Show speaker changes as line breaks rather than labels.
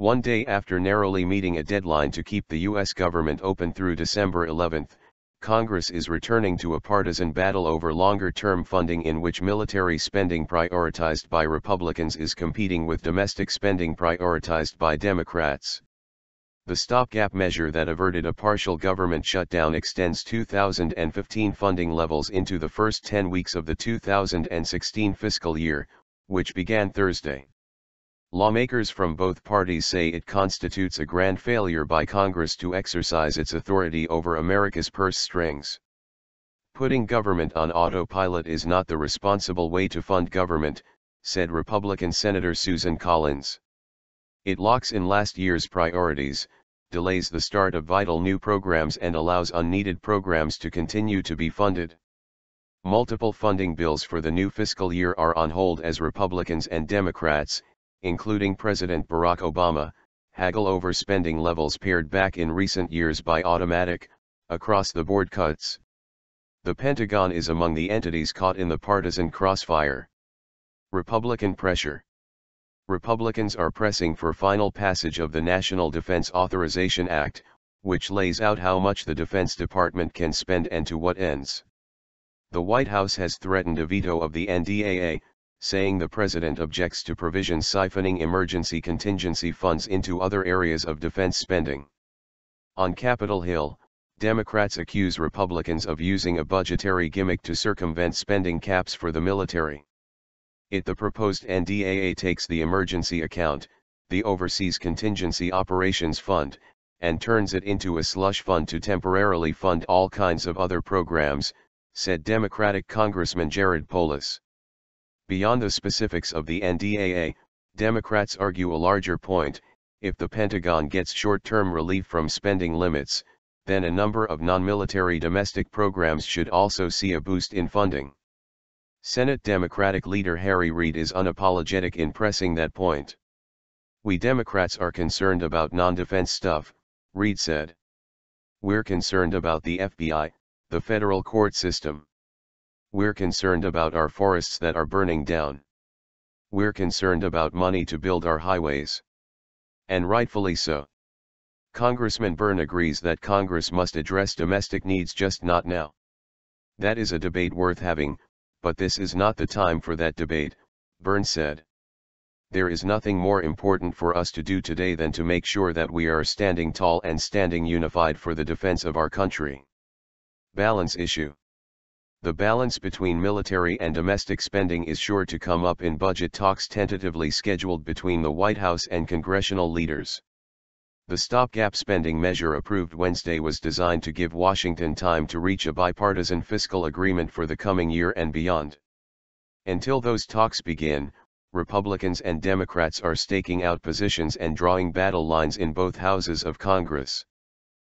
One day after narrowly meeting a deadline to keep the U.S. government open through December 11, Congress is returning to a partisan battle over longer-term funding in which military spending prioritized by Republicans is competing with domestic spending prioritized by Democrats. The stopgap measure that averted a partial government shutdown extends 2015 funding levels into the first 10 weeks of the 2016 fiscal year, which began Thursday. Lawmakers from both parties say it constitutes a grand failure by Congress to exercise its authority over America's purse strings. Putting government on autopilot is not the responsible way to fund government, said Republican Senator Susan Collins. It locks in last year's priorities, delays the start of vital new programs and allows unneeded programs to continue to be funded. Multiple funding bills for the new fiscal year are on hold as Republicans and Democrats, including President Barack Obama, haggle over spending levels pared back in recent years by automatic, across-the-board cuts. The Pentagon is among the entities caught in the partisan crossfire. Republican pressure. Republicans are pressing for final passage of the National Defense Authorization Act, which lays out how much the Defense Department can spend and to what ends. The White House has threatened a veto of the NDAA, saying the president objects to provisions siphoning emergency contingency funds into other areas of defense spending. On Capitol Hill, Democrats accuse Republicans of using a budgetary gimmick to circumvent spending caps for the military. The proposed NDAA takes the emergency account, the Overseas Contingency Operations Fund, and turns it into a slush fund to temporarily fund all kinds of other programs, said Democratic Congressman Jared Polis. Beyond the specifics of the NDAA, Democrats argue a larger point: if the Pentagon gets short-term relief from spending limits, then a number of non-military domestic programs should also see a boost in funding. Senate Democratic leader Harry Reid is unapologetic in pressing that point. "We Democrats are concerned about non-defense stuff," Reid said. "We're concerned about the FBI, the federal court system. We're concerned about our forests that are burning down. We're concerned about money to build our highways." And rightfully so. Congressman Byrne agrees that Congress must address domestic needs, just not now. "That is a debate worth having, but this is not the time for that debate," Byrne said. "There is nothing more important for us to do today than to make sure that we are standing tall and standing unified for the defense of our country." Balance issue. The balance between military and domestic spending is sure to come up in budget talks tentatively scheduled between the White House and congressional leaders. The stopgap spending measure approved Wednesday was designed to give Washington time to reach a bipartisan fiscal agreement for the coming year and beyond. Until those talks begin, Republicans and Democrats are staking out positions and drawing battle lines in both houses of Congress.